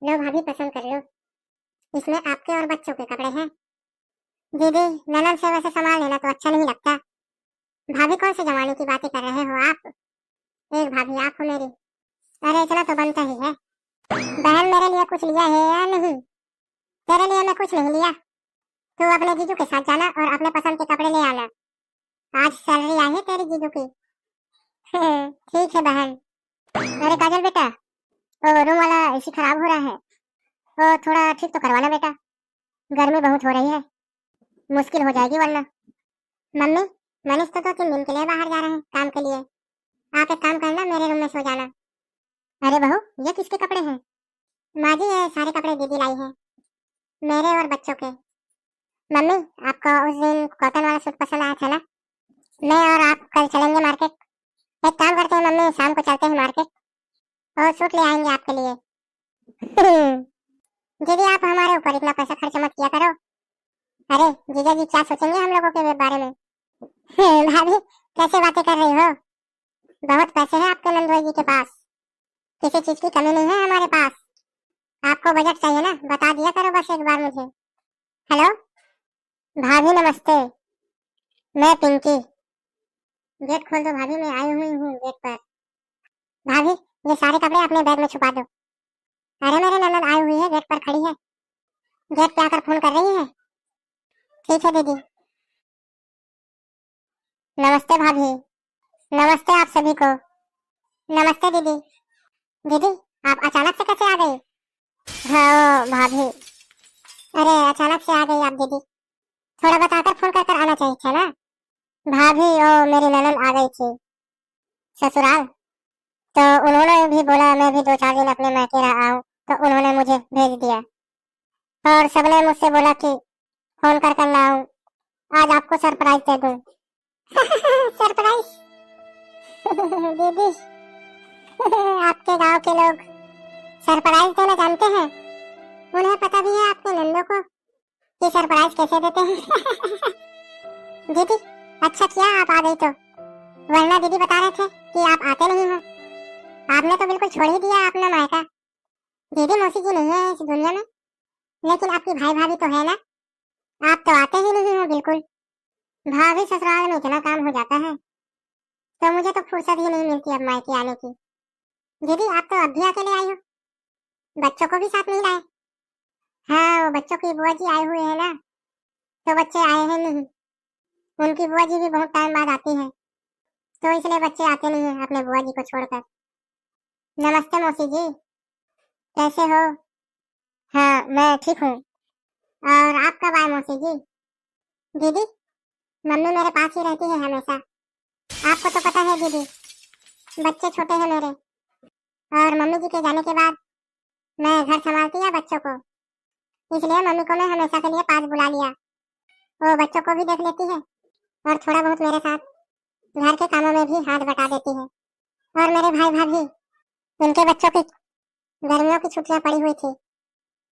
लो भाभी, पसंद कर लो। इसमें आपके और बच्चों के कपड़े हैं। दीदी, ननद से वैसे सामान लेना तो अच्छा नहीं लगता। भाभी, कौन सी जवानी की बातें कर रहे हो आप? एक भाभी आप हो मेरी। अरे इतना तो बनता ही है। बहन, मेरे लिए कुछ लिया है या नहीं? तेरे लिए मैं कुछ नहीं लिया। तू अपने जीजू के साथ जाना और अपने पसंद के कपड़े ले आना। आज सैलरी आई है तेरी जीजू की। ठीक है बहन। अरे काजल बेटा, वो रूम वाला एसी खराब हो रहा है, वो थोड़ा ठीक तो करवाना बेटा। गर्मी बहुत हो रही है, मुश्किल हो जाएगी वरना। मम्मी, मनीष तो 2-3 दिन के लिए बाहर जा रहे हैं काम के लिए। आप एक काम करना, मेरे रूम में सो जाना। अरे बहू, ये किसके कपड़े हैं? माँ जी, ये सारे कपड़े दीदी लाई है, मेरे और बच्चों के। मम्मी, आपको उस दिन कॉटन वाला सूट पसंद आया था ना? मैं और आप कल चलेंगे मार्केट। एक काम करते हैं मम्मी, शाम को चलते हैं मार्केट और सूट ले आएंगे आपके लिए। दीदी, आप हमारे ऊपर इतना पैसा खर्च मत किया करो। अरे जीजा जी क्या सोचेंगे हम लोगों के बारे में? भाभी, कैसे बातें कर रही हो? बहुत पैसे हैं आपके नंदोई जी के पास, किसी चीज की कमी नहीं है हमारे पास। आपको बजट चाहिए ना, बता दिया करो बस एक बार मुझे। हेलो भाभी, नमस्ते। मैं पिंकी। गेट खोल दो भाभी, मैं आई हुई हूँ गेट पर। भाभी, ये सारे कपड़े अपने बैग में छुपा दो। अरे मेरे ननद आई हुई है, गेट पर खड़ी है, गेट पे आकर फोन कर रही है। ठीक है दीदी। नमस्ते भाभी। नमस्ते आप सभी को। नमस्ते दीदी। दीदी, आप अचानक से कैसे आ गई? हाँ भाभी, अरे अचानक से आ गई आप दीदी, थोड़ा बताकर फोन कर आना चाहिए था ना। भाभी, ओ मेरी ननद आ गई थी ससुराल, तो उन्होंने भी बोला मैं भी 2-4 दिन अपने मायके रहा आऊं, तो उन्होंने मुझे भेज दिया और सबने मुझसे बोला कि फोन कर लाऊं, आज आपको सरप्राइज दे दूं। सरप्राइज? दीदी, आपके गांव के लोग सरप्राइज देना जानते हैं, उन्हें पता भी है आपके नंदों को कि सरप्राइज कैसे देते हैं। दीदी, अच्छा किया आप आ गई तो, वरना दीदी बता रहे थे कि आप आते नहीं हो। आपने तो बिल्कुल छोड़ ही दिया अपना मायका। दीदी, मौसी जी नहीं है इस दुनिया में, लेकिन आपकी भाई भाभी तो है ना, आप तो आते ही नहीं हो बिल्कुल। भाभी, ससुराल में इतना काम हो जाता है तो मुझे तो फुर्सत ही नहीं मिलती अब मायके आने की। दीदी, आप तो अब भी अकेले आई हो, बच्चों को भी साथ नहीं लाए? हाँ, वो बच्चों की बुआ जी आए हुए हैं ना, तो बच्चे आए हैं नहीं। उनकी बुआ जी भी बहुत टाइम बाद आती है, तो इसलिए बच्चे आते नहीं है अपने बुआ जी को छोड़कर। नमस्ते मौसी जी, कैसे हो? हाँ, मैं ठीक हूँ। और आप कब आए मौसी जी? दीदी, मम्मी मेरे पास ही रहती है हमेशा, आपको तो पता है दीदी, बच्चे छोटे हैं मेरे, और मम्मी जी के जाने के बाद मैं घर संभालती है बच्चों को, इसलिए मम्मी को मैं हमेशा के लिए पास बुला लिया। वो बच्चों को भी देख लेती है और थोड़ा बहुत मेरे साथ घर के कामों में भी हाथ बटा देती है। और मेरे भाई भाभी, उनके बच्चों की गर्मियों की छुट्टियां पड़ी हुई थी,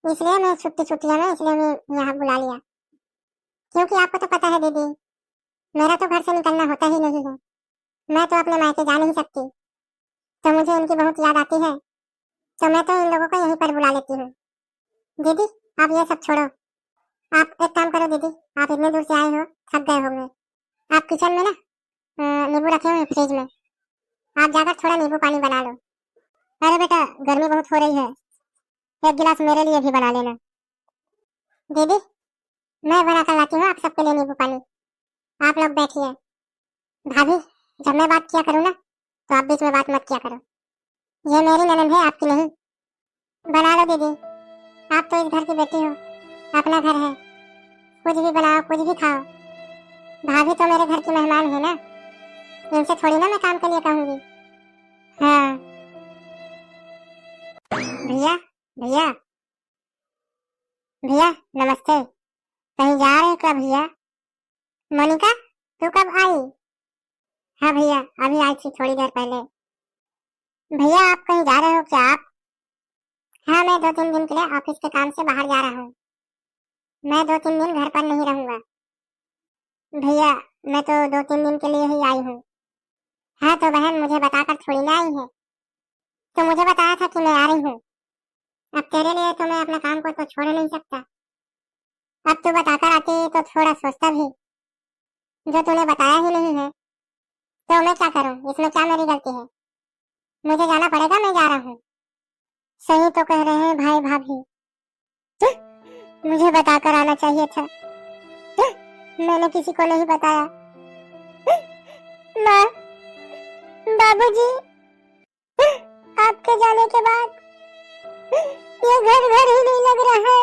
इसलिए मैं छुट्टियां में इसलिए मैं यहाँ बुला लिया, क्योंकि आपको तो पता है दीदी, मेरा तो घर से निकलना होता ही नहीं है, मैं तो अपने मायके जा नहीं सकती, तो मुझे इनकी बहुत याद आती है, तो मैं तो इन लोगों को यहीं पर बुला लेती हूँ। दीदी, आप ये सब छोड़ो, आप एक काम करो दीदी, आप इतने दूर से आए हो, थक गए होंगे, आप किचन में ना नींबू रखे हुए हैं फ्रिज में, आप जाकर थोड़ा नींबू पानी बना लो। अरे बेटा, गर्मी बहुत हो रही है, एक गिलास मेरे लिए भी बना लेना। दीदी, मैं बना कर लाती हूँ आप सबके लिए नींबू पानी, आप लोग बैठिए। भाभी, जब मैं बात किया करूँ ना, तो आप बीच में बात मत किया करो, ये मेरी ननद है आपकी नहीं। बना लो दीदी, आप तो इस घर की बेटी हो, अपना घर है, कुछ भी बनाओ कुछ भी खाओ। भाभी तो मेरे घर की मेहमान है ना, इनसे थोड़ी ना मैं काम के लिए कहूँगी। हाँ भैया, भैया, भैया नमस्ते। कहीं जा रहे हो क्या भैया? मोनिका, तू कब आई? हाँ भैया, अभी आई थी थोड़ी देर पहले। भैया, आप कहीं जा रहे हो क्या आप? हाँ, मैं 2-3 दिन के लिए ऑफिस के काम से बाहर जा रहा हूँ, मैं 2-3 दिन घर पर नहीं रहूंगा। भैया, मैं तो 2-3 दिन के लिए ही आई हूँ। हाँ तो बहन, मुझे बताकर थोड़ी ना आई है, तो मुझे बताया था कि मैं आ रही हूँ। अब तेरे लिए तो मैं अपना काम को तो छोड़ नहीं सकता। अब तू बताकर आती तो थोड़ा सोचता भी, जो तूने बताया ही नहीं है तो मैं क्या करूं? इसमें क्या मेरी गलती है? मुझे जाना पड़ेगा, मैं जा रहा हूँ। सही तो कह रहे हैं भाई भाभी, मुझे बताकर आना चाहिए था, मैंने किसी को नहीं बताया। माँ, बाबूजी, आपके जाने के बाद ये घर घर ही नहीं लग रहा है।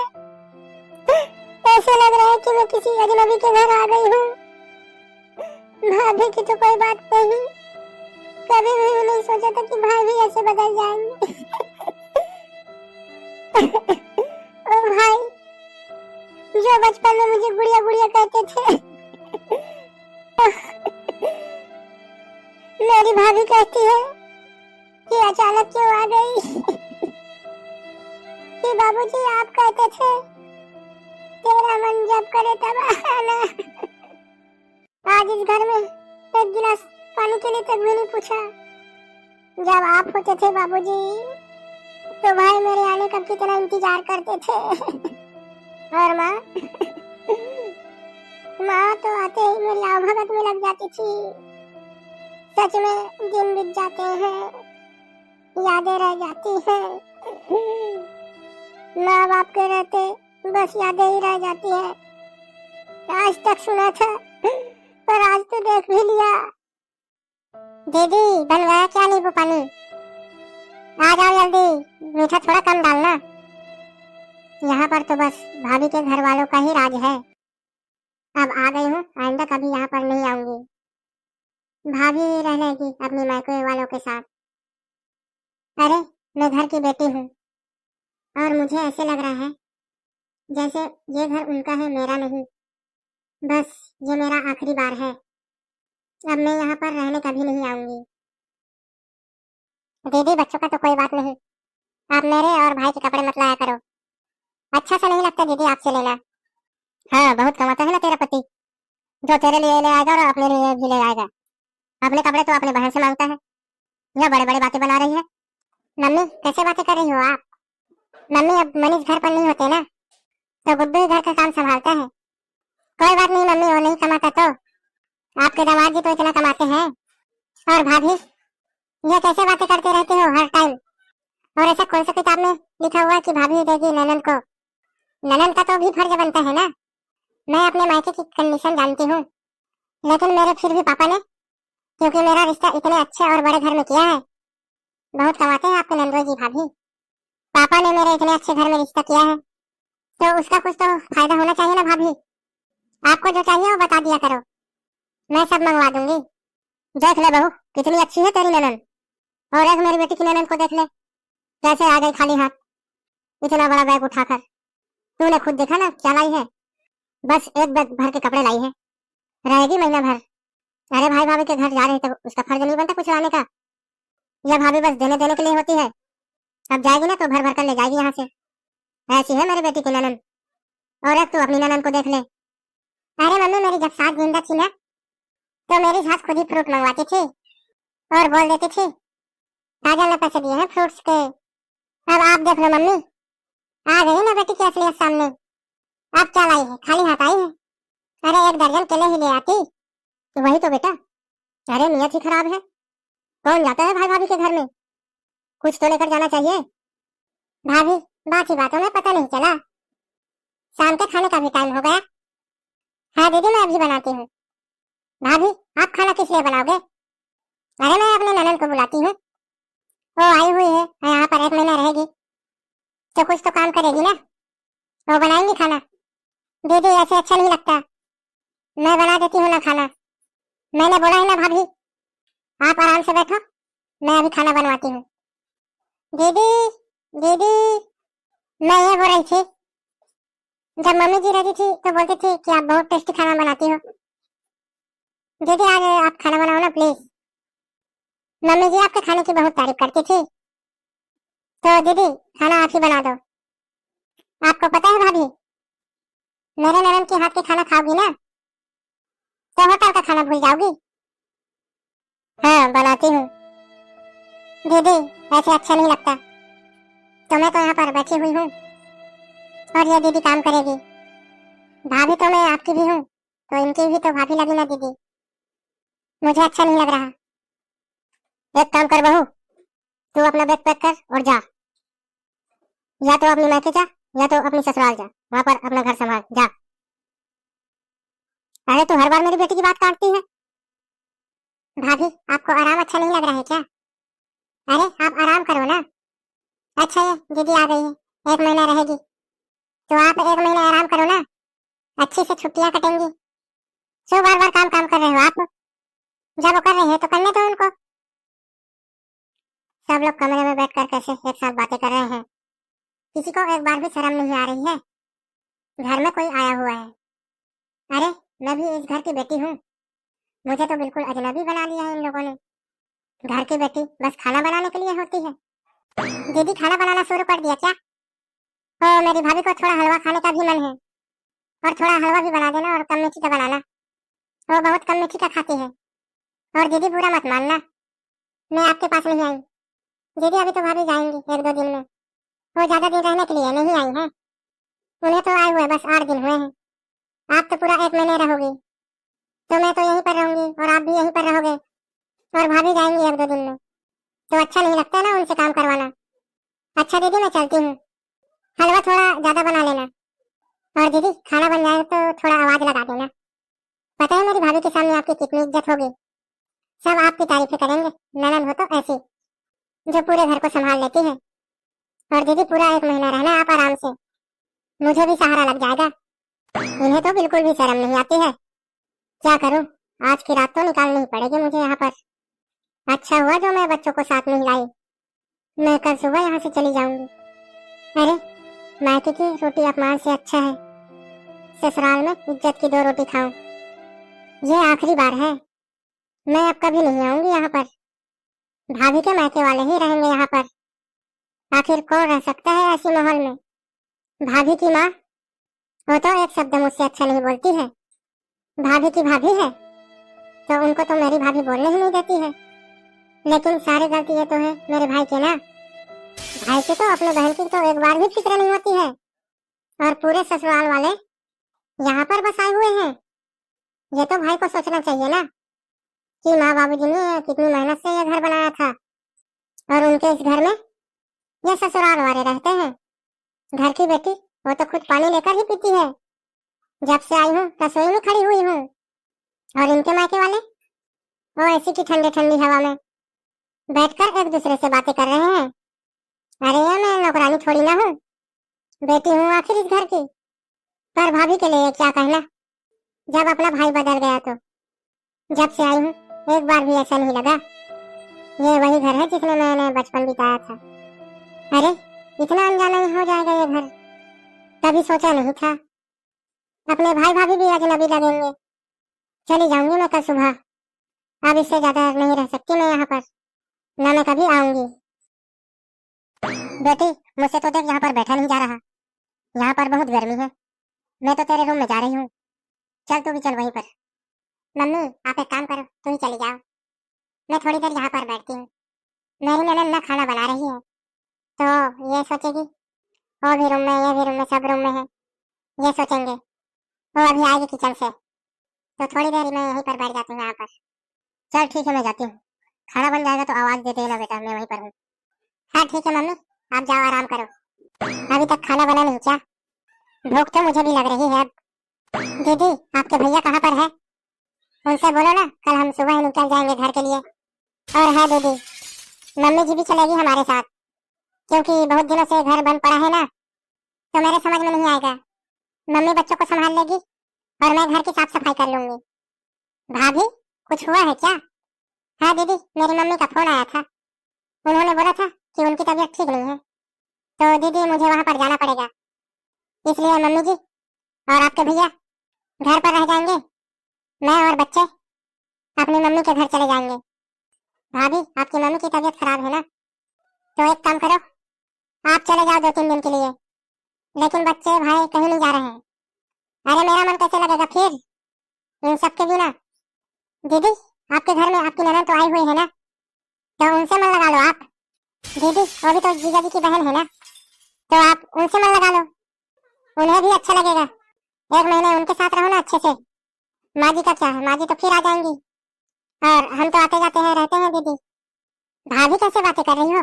ऐसे लग रहा है कि मैं किसी अजनबी के घर आ गई हूँ। भाभी की तो कोई बात नहीं, कभी भी नहीं सोचा था कि भाई भी ऐसे बदल जाएंगे। ओ भाई, जो बचपन में मुझे गुड़िया गुड़िया कहते थे, मेरी भाभी कहती है कि अचानक क्यों आ गई। कि बाबूजी आप कहते थे तेरा मन जब करे तब आना। आज इस घर में एक गिलास पानी के लिए तक भी नहीं पूछा। जब आप होते थे बाबूजी तो भाई मेरे आने का कितना इंतजार करते थे। और माँ, माँ तो आते ही मेरी आव भगत में लग जाती थी। सच में दिन बीत जाते हैं, यादें रह जाती हैं। माँ बाप के रहते बस यादें ही रह जाती है। आज तक सुना था पर आज तो देख भी लिया। दीदी बन गया क्या नींबू पानी? आ जाओ जल्दी, मीठा थोड़ा कम डालना। यहाँ पर तो बस भाभी के घर वालों का ही राज है। अब आ गई हूँ, आइंदा कभी यहाँ पर नहीं आऊंगी। भाभी रहने अपनी मायके वालों के साथ। अरे मैं घर की बेटी हूँ और मुझे ऐसे लग रहा है जैसे ये घर उनका है, मेरा नहीं। बस ये मेरा आखिरी बार है, अब मैं यहाँ पर रहने कभी नहीं आऊंगी। दीदी बच्चों का तो कोई बात नहीं, आप मेरे और भाई के कपड़े मत लाया करो, अच्छा सा नहीं लगता दीदी आपसे लेना। हाँ बहुत कमाता है ना तेरा पति, जो तेरे लिए ले आएगा और अपने लिए भी ले आएगा। अपने कपड़े तो अपने बहन से मांगता है। यह बड़े बड़े बातें बना रही है। मम्मी कैसे बातें कर रही हो आप? मम्मी अब मनीष घर पर नहीं होते ना, तो गुड्डू ही घर का काम संभालता है। कोई बात नहीं मम्मी, वो नहीं कमाता तो आपके दामाद जी तो इतना कमाते हैं। और भाभी ये कैसे बातें करते रहते हो हर टाइम? और ऐसा कौन सा किताब में लिखा हुआ है कि भाभी देगी ननन को? ननन का तो भी फर्ज बनता है ना। मैं अपने मायके की कंडीशन जानती हूँ, लेकिन मेरे फिर भी पापा ने, क्योंकि मेरा रिश्ता इतने अच्छे और बड़े घर में किया है। बहुत कमाते हैं आपके नंदोई जी भाभी। पापा ने मेरे इतने अच्छे घर में रिश्ता किया है तो उसका कुछ तो फायदा होना चाहिए ना भाभी। आपको जो चाहिए वो बता दिया करो, मैं सब मंगवा दूंगी। देख ले बहू, कितनी अच्छी है तेरी ननन। और एक मेरी बेटी की ननन को देख ले, कैसे आ गई खाली हाथ, इतना बड़ा बैग उठाकर। तूने खुद देखा ना क्या लाई है, बस एक बैग भर के कपड़े लाई है, रहेगी महीना भर। अरे भाई भाभी के घर जा रहे तो उसका फर्ज नहीं बनता कुछ लाने का? यह भाभी बस देने देने के लिए होती है। अब जाएगी ना तो भर भर कर ले जाएगी यहाँ से। ऐसी है मेरी बेटी की ननन। और एक तू अपनी ननन को देख ले। अरे मम्मी मेरी जब सास जिंदा थी ना तो मेरी सास खुद ही फ्रूट मंगवाती थी और बोल देती थी ताजा में पैसे दिए हैं फ्रूट्स के। अब आप देख लो मम्मी, आ गई ना बेटी की असलियत सामने। अब क्या लाई है, खाली हाथ आई है? अरे एक दर्जन केले ही ले आती। वही तो बेटा, अरे नियत ही खराब है। कौन जाता है भाई भाभी के घर में, कुछ तो लेकर जाना चाहिए। भाभी बात ही बातों में पता नहीं चला, शाम के खाने का भी टाइम हो गया। हाँ दीदी मैं अभी बनाती हूँ। भाभी आप खाना किस लिए बनाओगे? अरे मैं अपने ननन को बुलाती हूँ, वो आई हुई है यहाँ पर 1 महीना रहेगी तो कुछ तो काम करेगी ना, वो बनाएंगी खाना। दीदी ऐसे अच्छा नहीं लगता, मैं बना देती हूँ ना खाना। मैंने बोला है ना भाभी, आप आराम से बैठो, मैं अभी खाना बनवाती हूँ। दीदी दीदी मैं ये बोल रही थी, जब मम्मी जी रहती थी तो बोलती थी कि आप बहुत टेस्टी खाना बनाती हो। दीदी आज आप खाना बनाओ ना प्लीज, मम्मी जी आपके खाने की बहुत तारीफ करती थी। तो दीदी खाना आप ही बना दो। आपको पता है भाभी, मेरे ननन के हाथ के खाना खाओगी ना तो होटल का खाना भूल जाओगी। हाँ बनाती हूँ दीदी, ऐसे अच्छा नहीं लगता। तो मैं तो यहाँ पर बैठी हुई हूँ और ये दीदी काम करेगी। भाभी तो मैं आपकी भी हूँ, तो इनकी भी तो भाभी लगी ना दीदी। मुझे अच्छा नहीं लग रहा। एक काम कर बहू, तू अपना बैग पैक कर और जा। या तो अपनी मायके जा या तो अपनी ससुराल जा, वहाँ पर अपना घर संभाल जा। अरे तू हर बार मेरी बेटी की बात काटती है। भाभी आपको आराम अच्छा नहीं लग रहा है क्या? अरे आप आराम करो ना। अच्छा ये दीदी आ गई है, 1 महीना रहेगी, तो आप 1 महीना आराम करो ना, अच्छी से छुट्टियां कटेंगी। क्यों बार बार काम काम कर रहे हो आप? जब वो कर रहे हैं तो करने दो उनको। सब लोग कमरे में बैठ कर कैसे एक साथ बातें कर रहे हैं, किसी को एक बार भी शर्म नहीं आ रही है। घर में कोई आया हुआ है। अरे मैं भी इस घर की बेटी हूँ, मुझे तो बिल्कुल अजनबी बना लिया है इन लोगों ने। घर की बेटी बस खाना बनाने के लिए होती है। दीदी खाना बनाना शुरू कर दिया क्या? तो मेरी भाभी को थोड़ा हलवा खाने का भी मन है, और थोड़ा हलवा भी बना देना और कम मिर्ची का बनाना। वो बहुत कम मिर्ची का खाती है। और दीदी बुरा मत मानना, मैं आपके पास नहीं आई। दीदी अभी तो भाभी जाएंगी 1-2 दिन में, वो ज्यादा दिन रहने के लिए नहीं आई है। उन्हें तो आए हुए बस 8 दिन हुए हैं। आप तो पूरा 1 महीने रहोगी, तो मैं तो यहीं पर रहूंगी और आप भी यहीं पर रहोगे, और भाभी जाएंगी 1-2 दिन में, तो अच्छा नहीं लगता ना उनसे काम करवाना। अच्छा दीदी मैं चलती हूँ, हलवा थोड़ा ज्यादा बना लेना, और दीदी खाना बन जाए तो थोड़ा आवाज लगा देना। पता है मेरी भाभी के सामने आपकी कितनी इज्जत होगी, सब आपकी तारीफें करेंगे। ननद हो तो ऐसी जो पूरे घर को संभाल लेती है। और दीदी पूरा 1 महीना रहना आप आराम से, मुझे भी सहारा लग जाएगा। इन्हें तो बिल्कुल भी शर्म नहीं आती है। क्या करूं, आज की रात तो निकालनी ही पड़ेगी मुझे यहाँ पर। अच्छा हुआ जो मैं बच्चों को साथ नहीं लाई, मैं कल सुबह यहाँ से चली जाऊंगी। अरे मायके की रोटी अपमान से अच्छा है ससुराल में इज्जत की 2 रोटी खाऊं। ये आखिरी बार है, मैं अब कभी नहीं आऊंगी यहाँ पर। भाभी के मायके वाले ही रहेंगे यहाँ पर। आखिर कौन रह सकता है ऐसी माहौल में? भाभी की माँ, वो तो एक शब्द मुझसे अच्छा नहीं बोलती है। भाभी की भाभी है तो उनको तो मेरी भाभी बोलने ही नहीं देती है। लेकिन सारी गलती ये तो है मेरे भाई की ना। भाई की तो अपने बहन की तो एक बार भी फिक्र नहीं होती है, और पूरे ससुराल वाले यहाँ पर बस आए हुए हैं। ये तो भाई को सोचना चाहिए ना कि माँ बाबूजी ने कितनी मेहनत से ये घर बनाया था, और उनके इस घर में ये ससुराल वाले रहते हैं। घर की बेटी वो तो खुद पानी लेकर ही पीती है। जब से आई हूँ रसोई में खड़ी हुई हूँ, और इनके मायके वाले वो ऐसी की ठंडी ठंडी हवा में बैठकर एक दूसरे से बातें कर रहे हैं। अरे ये मैं नौकरानी थोड़ी ना हूँ, बेटी हूँ आखिर इस घर की। पर भाभी के लिए क्या कहना, जब अपना भाई बदल गया तो। जब से आई हूँ एक बार भी ऐसा नहीं लगा ये वही घर है जिसमें मैंने बचपन बिताया था। अरे इतना अनजाना हो जाएगा ये घर, कभी सोचा नहीं था। अपने भाई भाभी भी अजनबी लगेंगे। चली जाऊंगी मैं कल सुबह, अब इससे ज्यादा नहीं रह सकती मैं यहाँ पर, ना मैं कभी आऊंगी। बेटी मुझसे तो देख यहाँ पर बैठा नहीं जा रहा, यहाँ पर बहुत गर्मी है। मैं तो तेरे रूम में जा रही हूँ, चल तू भी चल वहीं पर। मम्मी आप एक काम करो, तू ही चली जाओ, मैं थोड़ी देर यहाँ पर बैठती हूँ। मेरी ननद ना खाना बना रही है, तो ये सोचेगी वो भी रूम में ये भी रूम में सब रूम में है, ये सोचेंगे। वो अभी आएगी किचन से, तो थोड़ी देर मैं यहीं पर बैठ जाती हूँ यहाँ पर। चल ठीक है मैं जाती हूँ, खाना बन जाएगा तो आवाज दे देना बेटा, मैं वहीं पर हूँ। हाँ ठीक है मम्मी, आप जाओ आराम करो। अभी तक खाना बना नहीं क्या? भूख तो मुझे भी लग रही है अब। दीदी आपके भैया कहाँ पर है? उनसे बोलो ना कल हम सुबह ही निकल जाएंगे घर के लिए। और है दीदी, मम्मी जी भी चलेगी हमारे साथ, क्योंकि बहुत दिनों से घर बंद पड़ा है ना, तो मेरे समझ में नहीं आएगा। मम्मी बच्चों को संभाल लेगी और मैं घर की साफ सफाई कर लूंगी। भाभी कुछ हुआ है क्या? हाँ दीदी, मेरी मम्मी का फोन आया था, उन्होंने बोला था कि उनकी तबीयत ठीक नहीं है, तो दीदी मुझे वहां पर जाना पड़ेगा। इसलिए मम्मी जी और आपके भैया घर पर रह जाएंगे, मैं और बच्चे अपनी मम्मी के घर चले जाएंगे। भाभी आपकी मम्मी की तबीयत खराब है ना, तो एक काम करो, आप चले जाओ 2-3 दिन के लिए, लेकिन बच्चे भाई कहीं नहीं जा रहे हैं। अरे मेरा मन कैसे लगेगा फिर इन सबके बिना? दीदी आपके घर में आपकी ननद तो आई हुई है ना, तो उनसे मन लगा लो आप। दीदी वो भी तो जीजा जी की बहन है ना, तो आप उनसे मन लगा लो, उन्हें भी अच्छा लगेगा। 1 महीने उनके साथ रहो ना अच्छे से। माँ जी का क्या है, माँ जी तो फिर आ जाएंगी और हम तो आते जाते हैं रहते हैं। दीदी भाभी कैसे बातें कर रही हो?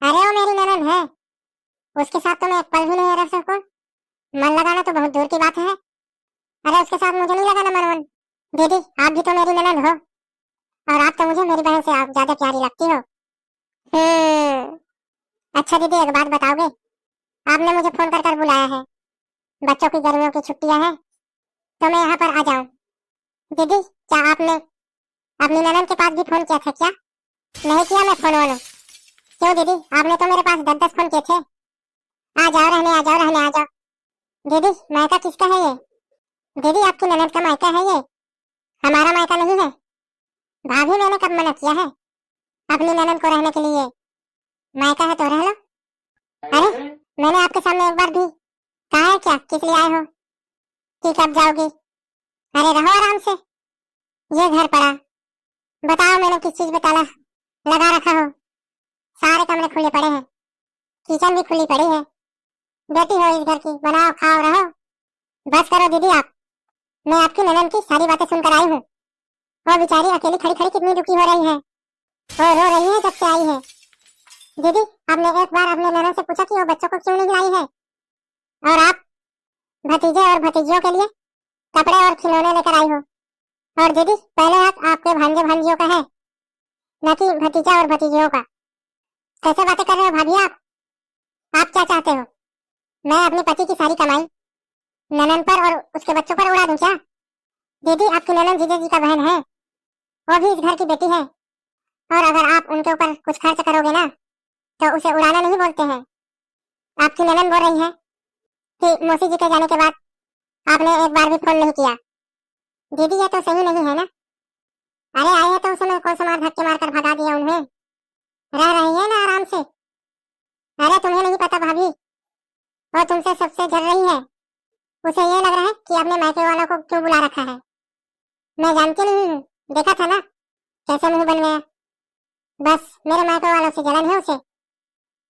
अरे वो मेरी ननद है, उसके साथ तो मैं एक पल भी नहीं रह सकूं। मन लगाना तो बहुत दूर की बात है। अरे उसके साथ मुझे नहीं लगाना मन। दीदी आप भी तो मेरी ननद हो और आप तो मुझे मेरी बहन से आप ज्यादा प्यारी लगती हो। अच्छा दीदी एक बात बताओगे, आपने मुझे फोन कर बुलाया है, बच्चों की गर्मियों की छुट्टियां हैं तो मैं यहाँ पर आ जाऊँ। दीदी क्या आपने अपनी ननद के पास भी फोन किया था क्या? नहीं किया मैं फोन वालों। क्यों दीदी, आपने तो मेरे पास 10-10 फोन किए थे। आ जाओ रहने, आ जाओ रहने, आ जाओ। दीदी मायका किसका है ये? दीदी आपकी ननद का मायका है ये, हमारा मायका नहीं है। भाभी मैंने कब मना किया है अपनी ननद को रहने के लिए? मायका है तो रह लो। अरे मैंने आपके सामने एक बार भी कहा है क्या किस लिए आए हो कि कब जाओगी? अरे रहो आराम से, ये घर पड़ा, बताओ मैंने किस चीज पे ताला लगा रखा हो? सारे कमरे खुले पड़े हैं, किचन भी खुली पड़ी है। बेटी हो इस घर की, बनाओ खाओ रहो। बस करो दीदी आप, मैं आपकी ननद की सारी बातें सुनकर आई हूँ। वो बेचारी अकेली खड़ी खड़ी कितनी दुखी हो रही है, वो रो रही है जब से आई है। दीदी आपने एक बार अपने ननद से पूछा कि वो बच्चों को क्यों नहीं लाई है? और आप भतीजे और भतीजियों के लिए कपड़े और खिलौने लेकर आई हो। और दीदी पहले हक आपके भांजे भांजियों का है, न कि भतीजा और भतीजियों का। कैसे बातें कर रहे हो भाभी आप क्या चाहते हो? मैं अपने पति की सारी कमाई ननन पर और उसके बच्चों पर उड़ा दूं क्या? दीदी आपकी ननन जीजा जी का बहन है, वो भी इस घर की बेटी है, और अगर आप उनके ऊपर कुछ खर्च करोगे ना तो उसे उड़ाना नहीं बोलते हैं। आपकी ननन बोल रही है कि मौसी जी के जाने के बाद आपने एक बार भी फोन नहीं किया। दीदी ये तो सही नहीं है ना। अरे आए हैं तो उस समय कौन सा मार धक्के मारकर भगा दिया उन्हें, रह रही है ना आराम से। अरे तुम्हें नहीं पता भाभी, वो तुमसे सबसे जल रही है। उसे ये लग रहा है कि अपने मायके वालों को क्यों बुला रखा है। मैं जानती नहीं हूँ, देखा था ना कैसे मुंह बन गया। बस मेरे मायके वालों से जलन है उसे,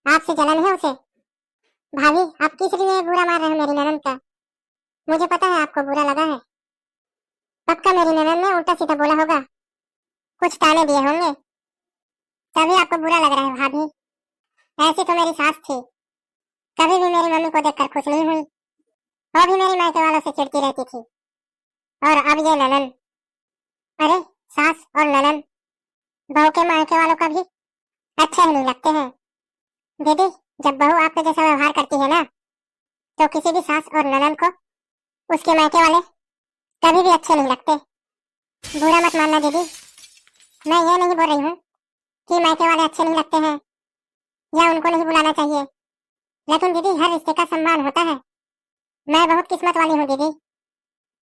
आपसे जलन है उसे। भाभी आप किस लिए बुरा मार रहे हो मेरी ननद का? मुझे पता है आपको बुरा लगा है, पक्का मेरी ननद ने उल्टा सीधा बोला होगा, कुछ ताने दिए होंगे, तभी आपको बुरा लग रहा है। भाभी ऐसी तो मेरी सास थी, कभी भी मेरी मम्मी को देखकर खुश नहीं हुई, वो भी मेरी मायके वालों से चिढ़ती रहती थी। और अब ये ननन, अरे सास और ननन बहू के मायके वालों का भी अच्छे ही नहीं लगते हैं। दीदी जब बहू आपके जैसा व्यवहार करती है ना तो किसी भी सास और ननन को उसके मायके वाले कभी भी अच्छे नहीं लगते। बुरा मत मानना दीदी, मैं ये नहीं बोल रही हूँ कि मायके वाले अच्छे नहीं लगते हैं या उनको नहीं बुलाना चाहिए, लेकिन दीदी हर रिश्ते का सम्मान होता है। मैं बहुत किस्मत वाली हूँ दीदी,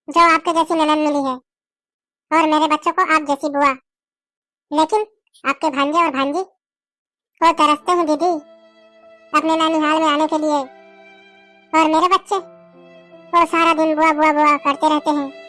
जो आपके जैसी ननन मिली है और मेरे बच्चों को आप जैसी बुआ। लेकिन आपके भांजे और भांजी वो तरसते हैं दीदी अपने नानीहाल में आने के लिए, और मेरे बच्चे वो सारा दिन बुआ बुआ बुआ करते रहते हैं।